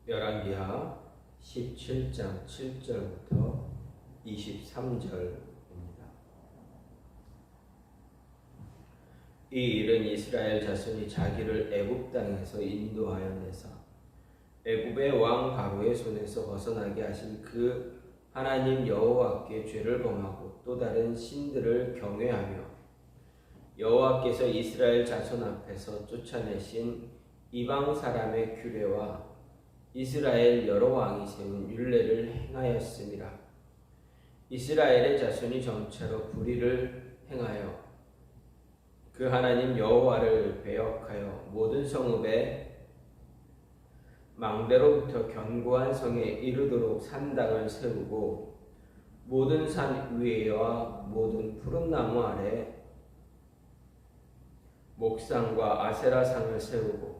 열왕기하 17장 7절부터 23절입니다. 이 일은 이스라엘 자손이 자기를 애굽 땅에서 인도하여 내사 애굽의 왕 바로의 손에서 벗어나게 하신 그 하나님 여호와께 죄를 범하고 또 다른 신들을 경외하며 여호와께서 이스라엘 자손 앞에서 쫓아내신 이방 사람의 규례와 이스라엘 여러 왕이 세운 율례를 행하였음이라. 이스라엘의 자손이 정체로 불의를 행하여 그 하나님 여호와를 배역하여 모든 성읍에 망대로부터 견고한 성에 이르도록 산당을 세우고 모든 산 위에와 모든 푸른 나무 아래 목상과 아세라상을 세우고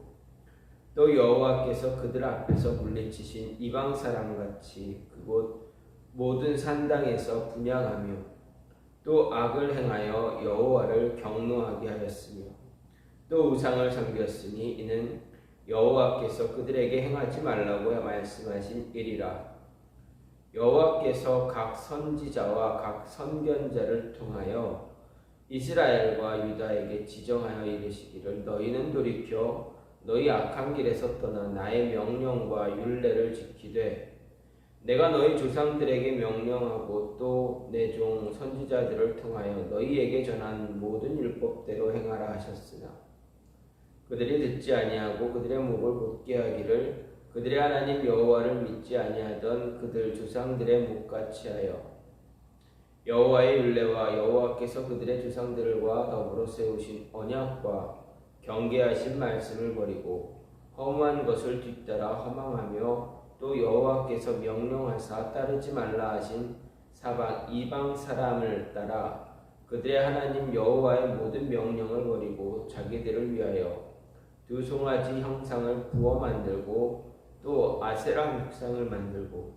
또 여호와께서 그들 앞에서 물리치신 이방 사람같이 그곳 모든 산당에서 분향하며 또 악을 행하여 여호와를 경노하게 하였으며 또 우상을 섬겼으니 이는 여호와께서 그들에게 행하지 말라고 말씀하신 일이라. 여호와께서 각 선지자와 각 선견자를 통하여 이스라엘과 유다에게 지정하여 이르시기를 너희는 돌이켜 너희 악한 길에서 떠나 나의 명령과 율례를 지키되 내가 너희 조상들에게 명령하고 또 내 종 선지자들을 통하여 너희에게 전한 모든 율법대로 행하라 하셨으나 그들이 듣지 아니하고 그들의 목을 곧게 하기를 그들의 하나님 여호와를 믿지 아니하던 그들 조상들의 목같이 하여 여호와의 율례와 여호와께서 그들의 조상들과 더불어 세우신 언약과 경계하신 말씀을 버리고 험한 것을 뒤따라 허망하며 또 여호와께서 명령하사 따르지 말라 하신 사방 이방 사람을 따라 그들의 하나님 여호와의 모든 명령을 버리고 자기들을 위하여 두 송아지 형상을 부어 만들고 또 아세라 목상을 만들고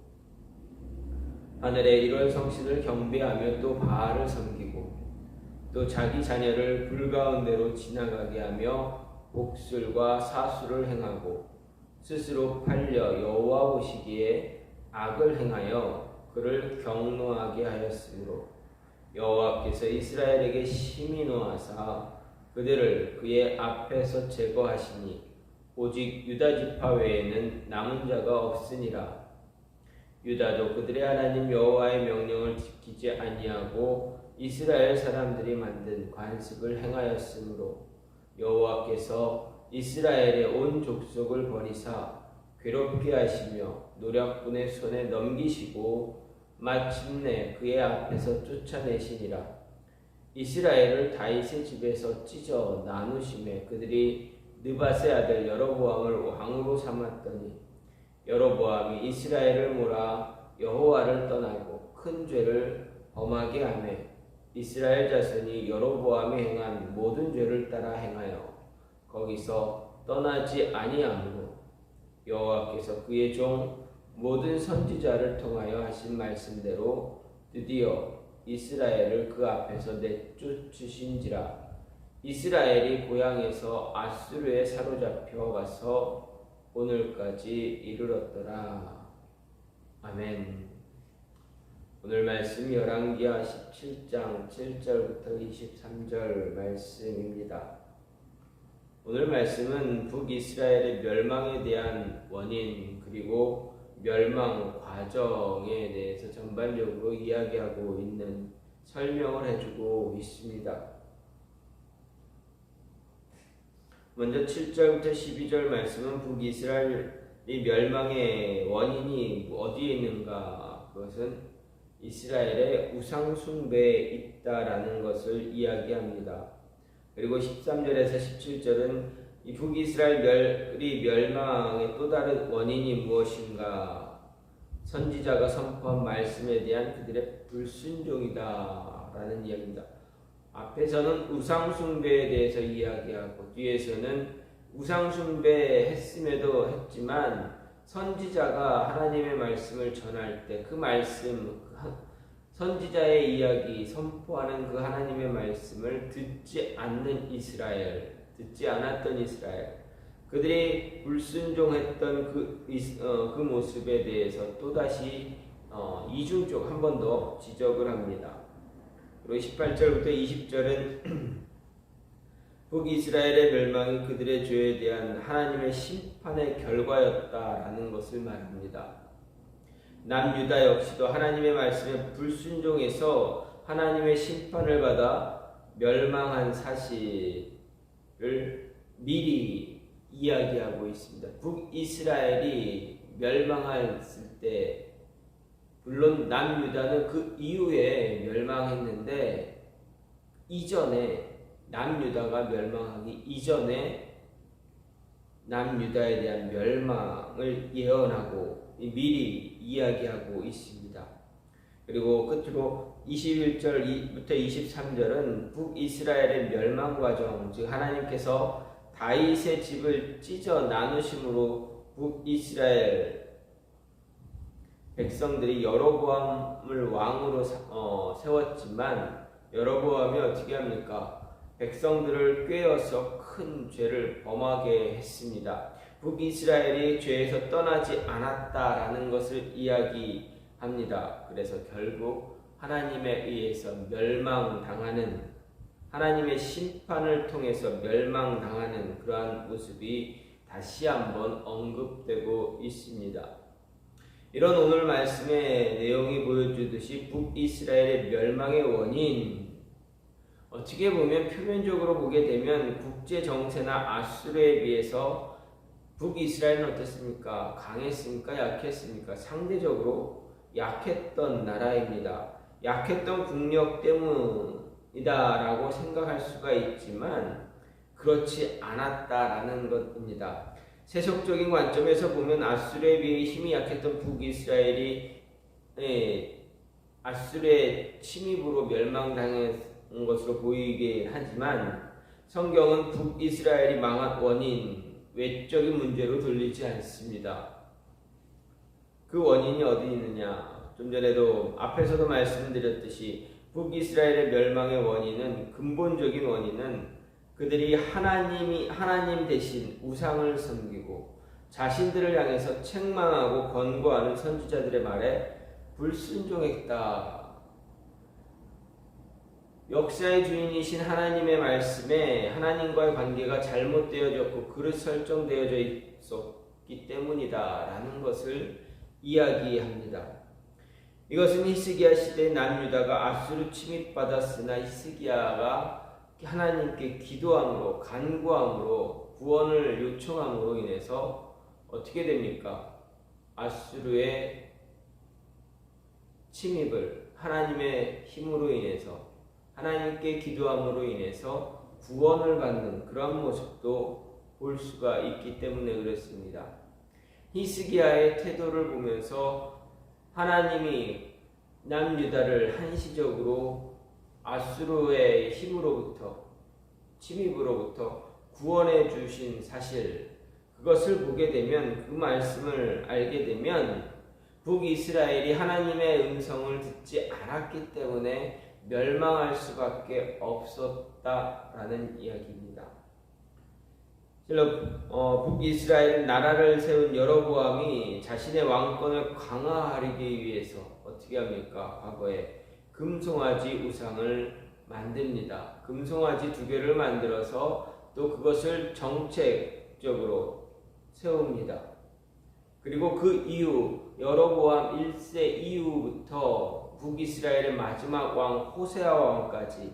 하늘의 일월 성신을 경배하며 또 바알을 섬기고 또 자기 자녀를 불 가운데로 지나가게 하며 복술과 사수를 행하고 스스로 팔려 여호와 보시기에 악을 행하여 그를 경노하게 하였으므로 여호와께서 이스라엘에게 심히 노하사 그들을 그의 앞에서 제거하시니 오직 유다 지파 외에는 남은 자가 없으니라. 유다도 그들의 하나님 여호와의 명령을 지키지 아니하고 이스라엘 사람들이 만든 관습을 행하였으므로 여호와께서 이스라엘의 온 족속을 버리사 괴롭게 하시며 노략군의 손에 넘기시고 마침내 그의 앞에서 쫓아내시니라. 이스라엘을 다윗의 집에서 찢어 나누심에 그들이 느밧의 아들 여로보암을 왕으로 삼았더니 여로보암이 이스라엘을 몰아 여호와를 떠나고 큰 죄를 범하게 하며 이스라엘 자손이 여로보암이 행한 모든 죄를 따라 행하여 거기서 떠나지 아니하므로 여호와께서 그의 종 모든 선지자를 통하여 하신 말씀대로 드디어 이스라엘을 그 앞에서 내쫓으신지라. 이스라엘이 고향에서 아수르에 사로잡혀 가서 오늘까지 이르렀더라. 아멘. 오늘 말씀 열왕기하 17장 7절부터 23절 말씀입니다. 오늘 말씀은 북이스라엘의 멸망에 대한 원인 그리고 멸망 과정에 대해서 전반적으로 이야기하고 있는 설명을 해주고 있습니다. 먼저 7절부터 12절 말씀은 북이스라엘이 멸망의 원인이 어디에 있는가? 그것은 이스라엘의 우상 숭배에 있다라는 것을 이야기합니다. 그리고 13절에서 17절은 이 북이스라엘이 멸망의 또 다른 원인이 무엇인가? 선지자가 선포한 말씀에 대한 그들의 불순종이다라는 이야기입니다. 앞에서는 우상 숭배에 대해서 이야기하고 뒤에서는 우상 숭배했음에도 했지만 선지자가 하나님의 말씀을 전할 때 그 말씀 선지자의 이야기 선포하는 그 하나님의 말씀을 듣지 않는 이스라엘, 듣지 않았던 이스라엘, 그들이 불순종했던 그 모습에 대해서 또다시 이중적 한 번 더 지적을 합니다. 그리고 18절부터 20절은 북이스라엘의 멸망이 그들의 죄에 대한 하나님의 심판의 결과였다라는 것을 말합니다. 남유다 역시도 하나님의 말씀에 불순종해서 하나님의 심판을 받아 멸망한 사실을 미리 이야기하고 있습니다. 북이스라엘이 멸망했을 때 물론 남유다는 그 이후에 멸망했는데 이전에 남유다가 멸망하기 이전에 남유다에 대한 멸망을 예언하고 미리 이야기하고 있습니다. 그리고 끝으로 21절부터 23절은 북이스라엘의 멸망 과정, 즉 하나님께서 다윗의 집을 찢어 나누심으로 북이스라엘 백성들이 여로보암을 왕으로 세웠지만 여로보암이 어떻게 합니까? 백성들을 꾀어서 큰 죄를 범하게 했습니다. 북이스라엘이 죄에서 떠나지 않았다라는 것을 이야기합니다. 그래서 결국 하나님에 의해서 멸망당하는, 하나님의 심판을 통해서 멸망당하는 그러한 모습이 다시 한번 언급되고 있습니다. 이런 오늘 말씀의 내용이 보여주듯이 북이스라엘의 멸망의 원인, 어떻게 보면 표면적으로 보게 되면 국제 정세나 아수르에 비해서 북이스라엘은 어떻습니까? 강했습니까? 약했습니까? 상대적으로 약했던 나라입니다. 약했던 국력 때문이다라고 생각할 수가 있지만 그렇지 않았다라는 것입니다. 세속적인 관점에서 보면 아수르에 비해 힘이 약했던 북이스라엘이 아수르의 침입으로 멸망당했 것으로 보이게 하지만 성경은 북이스라엘이 망한 원인, 외적인 문제로 돌리지 않습니다. 그 원인이 어디 있느냐? 좀 전에도 앞에서도 말씀드렸듯이 북이스라엘의 멸망의 원인은, 근본적인 원인은 그들이 하나님 대신 우상을 섬기고 자신들을 향해서 책망하고 권고하는 선지자들의 말에 불순종했다. 역사의 주인이신 하나님의 말씀에 하나님과의 관계가 잘못되어졌고 그릇 설정되어져 있었기 때문이다 라는 것을 이야기합니다. 이것은 히스기야 시대의 남유다가 아수르 침입받았으나 히스기야가 하나님께 기도함으로, 간구함으로, 구원을 요청함으로 인해서 어떻게 됩니까? 아수르의 침입을 하나님의 힘으로 인해서, 하나님께 기도함으로 인해서 구원을 받는 그런 모습도 볼 수가 있기 때문에 그렇습니다. 히스기야의 태도를 보면서 하나님이 남유다를 한시적으로 아수르의 힘으로부터, 침입으로부터 구원해 주신 사실, 그것을 보게 되면, 그 말씀을 알게 되면 북이스라엘이 하나님의 음성을 듣지 않았기 때문에 멸망할 수밖에 없었다라는 이야기입니다. 북이스라엘 나라를 세운 여로보암이 자신의 왕권을 강화하기 위해서 어떻게 합니까? 과거에 금송아지 우상을 만듭니다. 금송아지 2개를 만들어서 또 그것을 정책적으로 세웁니다. 그리고 그 이후 여로보암 1세 이후부터 북이스라엘의 마지막 왕 호세아 왕까지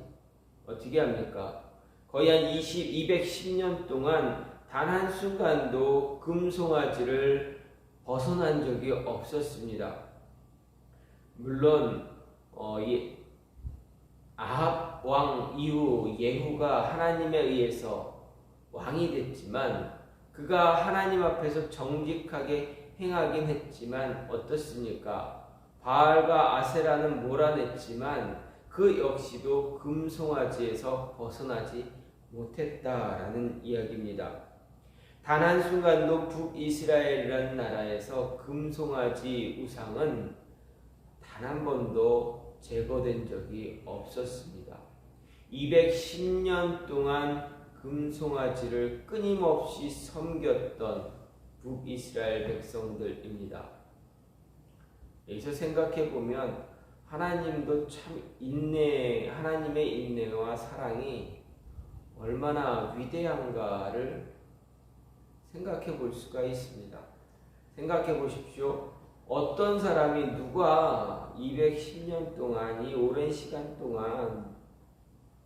어떻게 합니까? 거의 한 210년 동안 단 한순간도 금송아지를 벗어난 적이 없었습니다. 물론 아합 왕 이후 예후가 하나님에 의해서 왕이 됐지만 그가 하나님 앞에서 정직하게 행하긴 했지만 어떻습니까? 바알과 아세라는 몰아냈지만 그 역시도 금송아지에서 벗어나지 못했다라는 이야기입니다. 단 한순간도 북이스라엘이라는 나라에서 금송아지 우상은 단 한 번도 제거된 적이 없었습니다. 210년 동안 금송아지를 끊임없이 섬겼던 북이스라엘 백성들입니다. 여기서 생각해 보면 하나님도 참 하나님의 인내와 사랑이 얼마나 위대한가를 생각해 볼 수가 있습니다. 생각해 보십시오. 어떤 사람이 누가 210년 동안, 이 오랜 시간 동안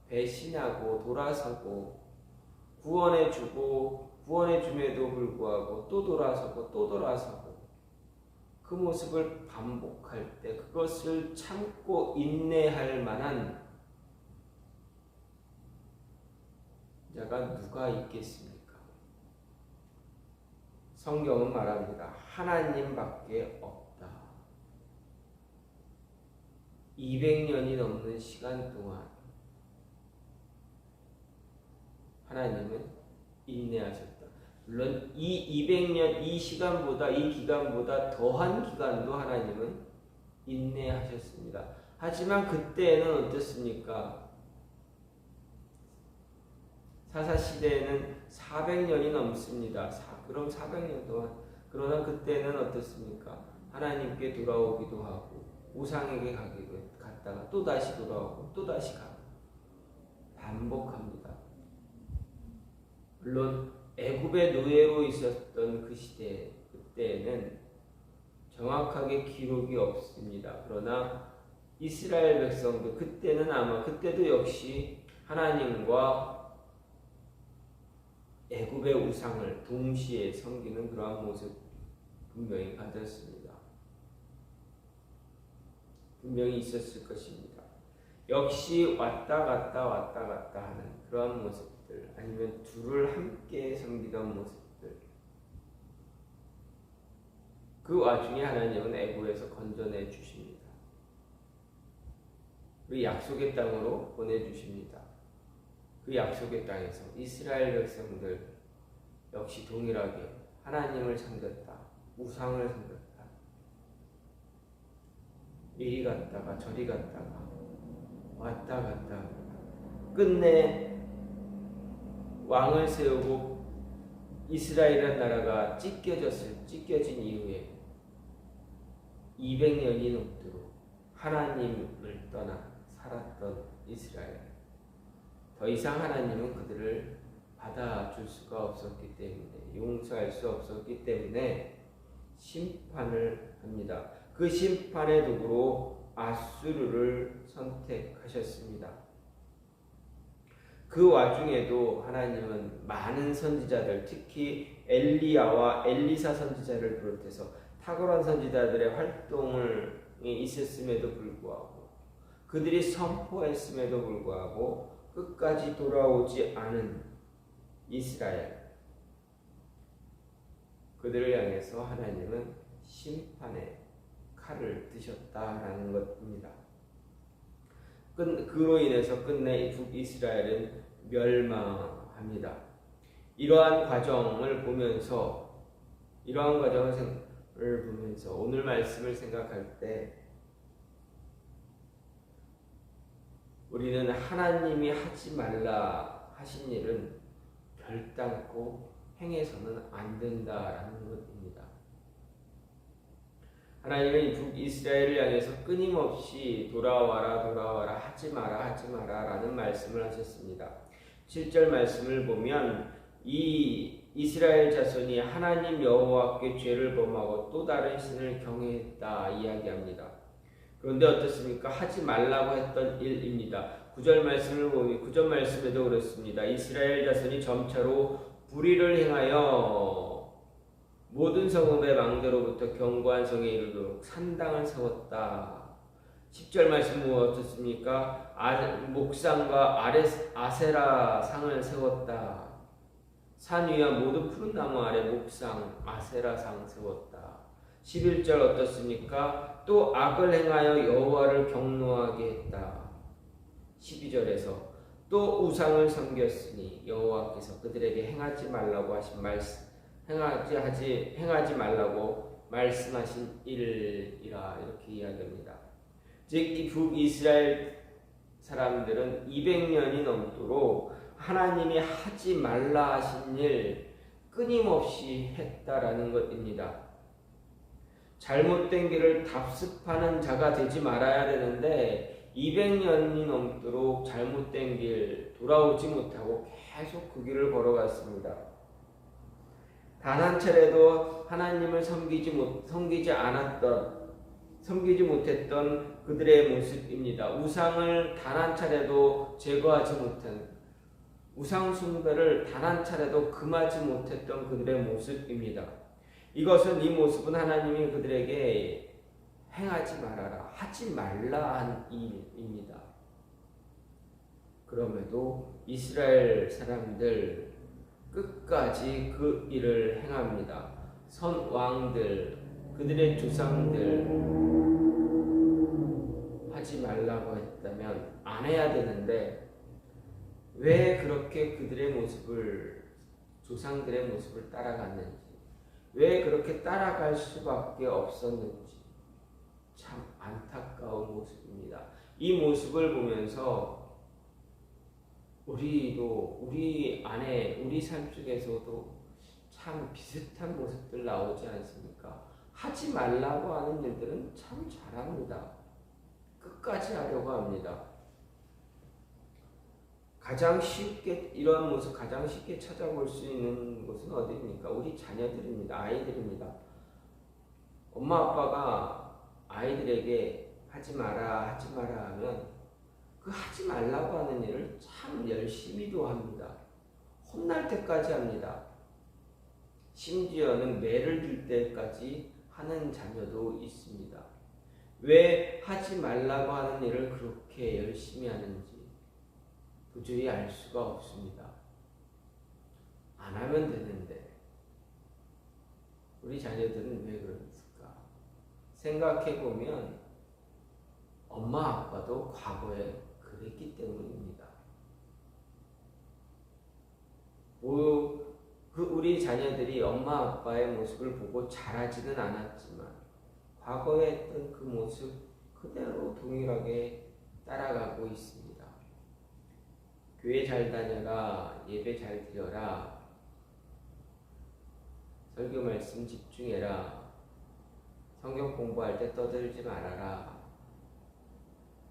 배신하고 돌아서고 구원해줌에도 불구하고 또 돌아서고 그 모습을 반복할 때 그것을 참고 인내할 만한 자가 누가 있겠습니까? 성경은 말합니다. 하나님밖에 없다. 200년이 넘는 시간 동안 하나님은 인내하셨다. 물론 이 200년, 이 기간보다 더한 기간도 하나님은 인내하셨습니다. 하지만 그때는 어떻습니까? 사사시대에는 400년이 넘습니다. 그럼 400년 동안, 그러나 그때는 어떻습니까? 하나님께 돌아오기도 하고 우상에게 갔다가 또 다시 돌아오고 또 다시 가고 반복합니다. 물론 애굽의 노예로 있었던 그 시대, 그때는 정확하게 기록이 없습니다. 그러나 이스라엘 백성도 그때도 역시 하나님과 애굽의 우상을 동시에 섬기는 그러한 모습 분명히 가졌습니다. 분명히 있었을 것입니다. 역시 왔다 갔다 하는 그러한 모습들, 아니면 둘을 함께 섬기던 모습들, 그 와중에 하나님은 애굽에서 건져내 주십니다. 우리 약속의 땅으로 보내주십니다. 그 약속의 땅에서 이스라엘 백성들 역시 동일하게 하나님을 섬겼다, 우상을 섬겼다. 이리 갔다가 저리 갔다가 왔다 갔다 끝내 왕을 세우고 이스라엘이라는 나라가 찢겨진 이후에 200년이 넘도록 하나님을 떠나 살았던 이스라엘, 더 이상 하나님은 그들을 받아줄 수가 없었기 때문에, 용서할 수 없었기 때문에 심판을 합니다. 그 심판의 도구로 아수르를 선택하셨습니다. 그 와중에도 하나님은 많은 선지자들, 특히 엘리야와 엘리사 선지자를 비롯해서 탁월한 선지자들의 활동을 있었음에도 불구하고, 그들이 선포했음에도 불구하고 끝까지 돌아오지 않은 이스라엘, 그들을 향해서 하나님은 심판의 칼을 드셨다라는 것입니다. 그로 인해서 끝내 북이스라엘은 멸망합니다. 이러한 과정을 보면서 오늘 말씀을 생각할 때 우리는 하나님이 하지 말라 하신 일은 결단코 행해서는 안 된다라는 것입니다. 하나님은 북이스라엘을 향해서 끊임없이 돌아와라 하지 마라 라는 말씀을 하셨습니다. 7절 말씀을 보면 이 이스라엘 자손이 하나님 여호와께 죄를 범하고 또 다른 신을 경외했다 이야기합니다. 그런데 어떻습니까? 하지 말라고 했던 일입니다. 9절 말씀을 보면 9절 말씀에도 그렇습니다. 이스라엘 자손이 점차로 불의를 행하여 모든 성읍의 망대로부터 견고한 성에 이르도록 산당을 세웠다. 10절 말씀은 어떻습니까? 목상과 아세라 상을 세웠다. 산 위와 모든 푸른 나무 아래 목상, 아세라 상 세웠다. 11절 어떻습니까? 또 악을 행하여 여호와를 경노하게 했다. 12절에서 또 우상을 섬겼으니 여호와께서 그들에게 행하지 말라고 말씀하신 일이라, 이렇게 이야기합니다. 즉 이 북이스라엘 사람들은 200년이 넘도록 하나님이 하지 말라 하신 일 끊임없이 했다라는 것입니다. 잘못된 길을 답습하는 자가 되지 말아야 되는데 200년이 넘도록 잘못된 길 돌아오지 못하고 계속 그 길을 걸어갔습니다. 단 한 차례도 하나님을 섬기지 못했던 그들의 모습입니다. 우상을 단 한 차례도 제거하지 못한, 우상 숭배를 단 한 차례도 금하지 못했던 그들의 모습입니다. 이 모습은 하나님이 그들에게 행하지 말아라, 하지 말라 한 일입니다. 그럼에도 이스라엘 사람들 끝까지 그 일을 행합니다. 선 왕들, 그들의 조상들 하지 말라고 했다면 안 해야 되는데 왜 그렇게 그들의 모습을, 조상들의 모습을 따라갔는지, 왜 그렇게 따라갈 수밖에 없었는지 참 안타까운 모습입니다. 이 모습을 보면서 우리도 우리 안에, 우리 삶 속에서도 참 비슷한 모습들 나오지 않습니까? 하지 말라고 하는 일들은 참 잘합니다. 끝까지 하려고 합니다. 가장 쉽게, 이런 모습 가장 쉽게 찾아볼 수 있는 곳은 어디입니까? 우리 자녀들입니다. 아이들입니다. 엄마 아빠가 아이들에게 하지 마라 하면 그 하지 말라고 하는 일을 참 열심히도 합니다. 혼날 때까지 합니다. 심지어는 매를 들 때까지 하는 자녀도 있습니다. 왜 하지 말라고 하는 일을 그렇게 열심히 하는지 도저히 알 수가 없습니다. 안 하면 되는데 우리 자녀들은 왜 그랬을까? 생각해보면 엄마 아빠도 과거에 그랬기 때문입니다. 우리 자녀들이 엄마 아빠의 모습을 보고 자라지는 않았지만 과거에 했던 그 모습 그대로 동일하게 따라가고 있습니다. 교회 잘 다녀라, 예배 잘 드려라, 설교 말씀 집중해라, 성경 공부할 때 떠들지 말아라.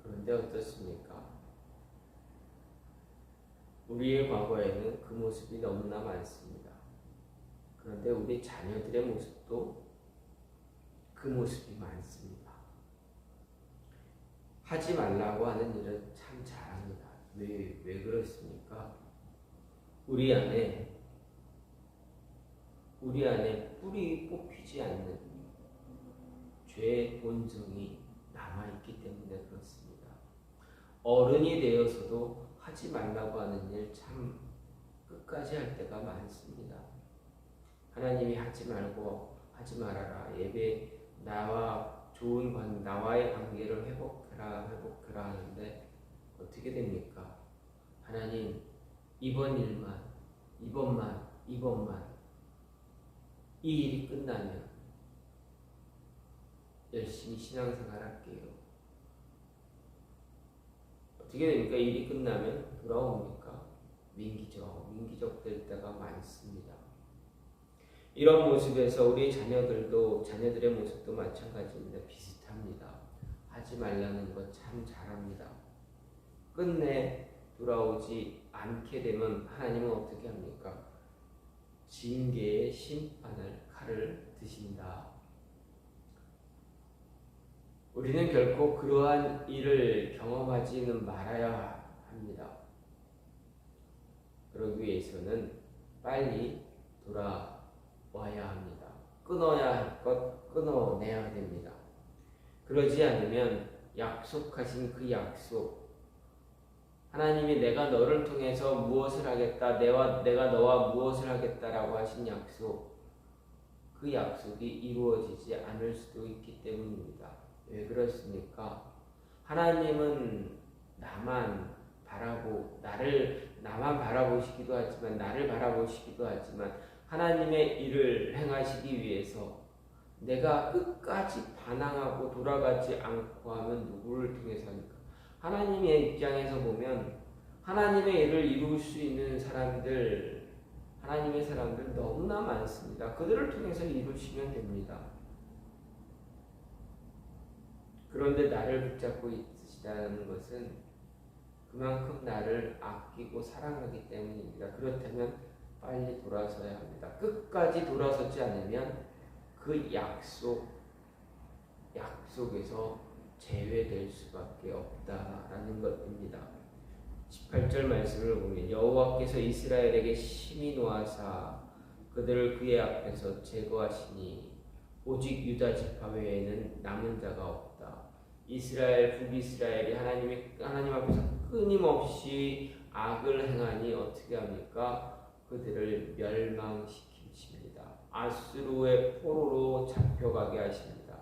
그런데 어떻습니까? 우리의 과거에는 그 모습이 너무나 많습니다. 그런데 우리 자녀들의 모습도 그 모습이 많습니다. 하지 말라고 하는 일은 참 잘합니다. 왜 그렇습니까? 우리 안에 뿌리 뽑히지 않는 죄의 본성이 남아있기 때문에 그렇습니다. 어른이 되어서도 하지 말라고 하는 일 참 끝까지 할 때가 많습니다. 하나님이 하지 말아라. 예배 나와의 관계를 회복해라 하는데 어떻게 됩니까? 하나님, 이번만 이 일이 끝나면 열심히 신앙생활 할게요. 어떻게 됩니까? 일이 끝나면 돌아옵니까? 민기적 될 때가 많습니다. 이런 모습에서 우리 자녀들의 모습도 마찬가지입니다. 비슷합니다. 하지 말라는 것 참 잘합니다. 끝내 돌아오지 않게 되면 하나님은 어떻게 합니까? 징계의 칼을 드신다. 우리는 결코 그러한 일을 경험하지는 말아야 합니다. 그러기 위해서는 빨리 돌아와야 합니다. 끊어야 할 것 끊어내야 됩니다. 그러지 않으면 약속하신 그 약속, 하나님이 내가 너를 통해서 무엇을 하겠다, 내가 너와 무엇을 하겠다라고 하신 약속, 그 약속이 이루어지지 않을 수도 있기 때문입니다. 왜 그렇습니까? 하나님은 나만 바라보시기도 하지만, 나를 바라보시기도 하지만, 하나님의 일을 행하시기 위해서 내가 끝까지 반항하고 돌아가지 않고 하면 누구를 통해서 합니까? 하나님의 입장에서 보면 하나님의 일을 이룰 수 있는 사람들, 하나님의 사람들 너무나 많습니다. 그들을 통해서 이루시면 됩니다. 그런데 나를 붙잡고 있으시다는 것은 그만큼 나를 아끼고 사랑하기 때문입니다. 그렇다면 빨리 돌아서야 합니다. 끝까지 돌아서지 않으면 그 약속에서 제외될 수밖에 없다라는 것입니다. 18절 말씀을 보면 여호와께서 이스라엘에게 심히 노하사 그들을 그의 앞에서 제거하시니 오직 유다 지파 외에는 남은 자가 없다. 이스라엘 북이스라엘이 하나님 앞에서 끊임없이 악을 행하니 어떻게 합니까? 그들을 멸망시키십니다. 아수르의 포로로 잡혀가게 하십니다.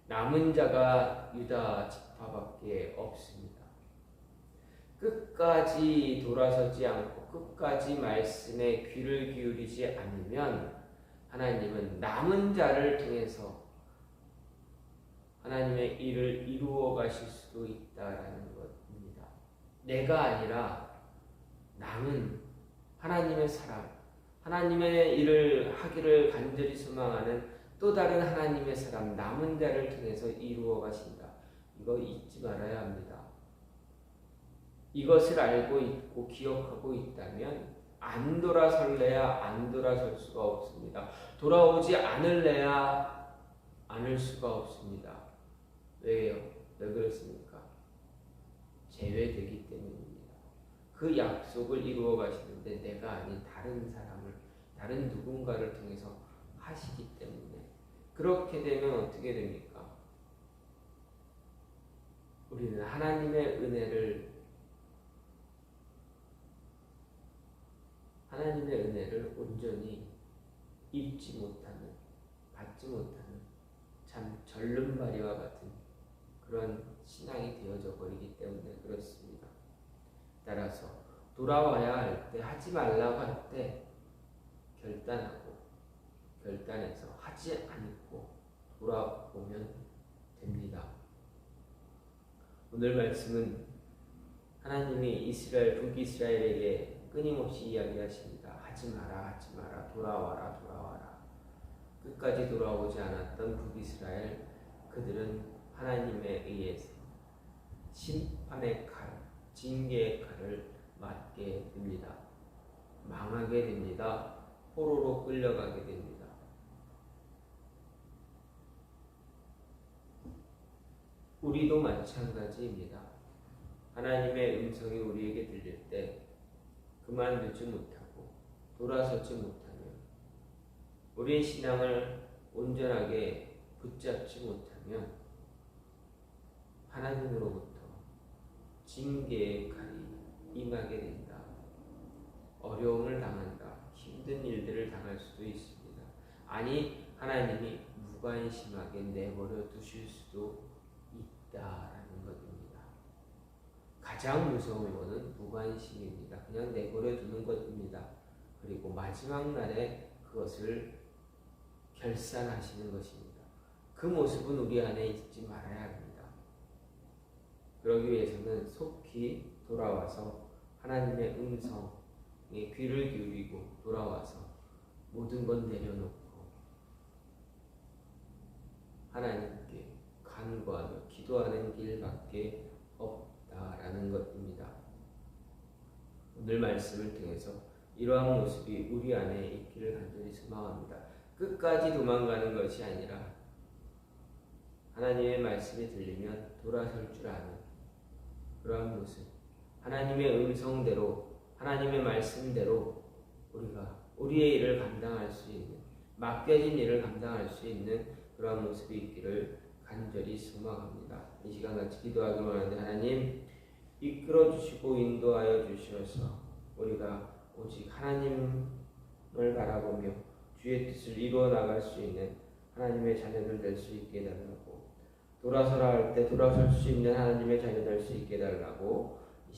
남은 자가 유다 지파밖에 없습니다. 끝까지 돌아서지 않고 끝까지 말씀에 귀를 기울이지 않으면 하나님은 남은 자를 통해서 하나님의 일을 이루어 가실 수도 있다라는 것입니다. 내가 아니라 남은 하나님의 사람, 하나님의 일을 하기를 간절히 소망하는 또 다른 하나님의 사람, 남은 자를 통해서 이루어 가신다. 이거 잊지 말아야 합니다. 이것을 알고 있고 기억하고 있다면 안 돌아설래야 안 돌아설 수가 없습니다. 돌아오지 않을래야 않을 수가 없습니다. 왜요? 왜 그렇습니까? 제외되기 때문입니다. 그 약속을 이루어 가시는데 내가 아닌 다른 사람을, 다른 누군가를 통해서 하시기 때문에 그렇게 되면 어떻게 됩니까? 우리는 하나님의 은혜를 온전히 입지 못하는, 받지 못하는 참 절름발이와 같은 그런 신앙이 되어져 버리기 때문에 그렇습니다. 따라서 돌아와야 할 때, 하지 말라고 할 때 결단해서 하지 않고 돌아오면 됩니다. 오늘 말씀은 하나님이 북이스라엘에게 끊임없이 이야기하십니다. 하지 마라, 돌아와라. 끝까지 돌아오지 않았던 북이스라엘, 그들은 하나님에 의해서 심판의 칼, 징계의 칼을 맞게 됩니다. 망하게 됩니다. 포로로 끌려가게 됩니다. 우리도 마찬가지입니다. 하나님의 음성이 우리에게 들릴 때 그만두지 못하고 돌아서지 못하면, 우리의 신앙을 온전하게 붙잡지 못하면 하나님으로부터 징계의 칼이 임하게 된다. 어려움을 당한다. 힘든 일들을 당할 수도 있습니다. 아니, 하나님이 무관심하게 내버려 두실 수도 있다라는 것입니다. 가장 무서운 것은 무관심입니다. 그냥 내버려 두는 것입니다. 그리고 마지막 날에 그것을 결산하시는 것입니다. 그 모습은 우리 안에 있지 말아야 합니다. 그러기 위해서는 속히 돌아와서 하나님의 음성에 귀를 기울이고 돌아와서 모든 것 내려놓고 하나님께 간구하며 기도하는 길밖에 없다라는 것입니다. 오늘 말씀을 통해서 이러한 모습이 우리 안에 있기를 간절히 소망합니다. 끝까지 도망가는 것이 아니라 하나님의 말씀이 들리면 돌아설 줄 아는 그러한 모습, 하나님의 음성대로, 하나님의 말씀대로 우리가 우리의 일을 감당할 수 있는, 맡겨진 일을 감당할 수 있는 그러한 모습이 있기를 간절히 소망합니다. 이 시간 같이 기도하기 원하는데, 하나님 이끌어 주시고 인도하여 주셔서 우리가 오직 하나님을 바라보며 주의 뜻을 이루어 나갈 수 있는 하나님의 자녀들 될 수 있게 해달라고, 돌아서라 할 때 돌아설 수 있는 하나님의 자녀 될 수 있게 해달라고,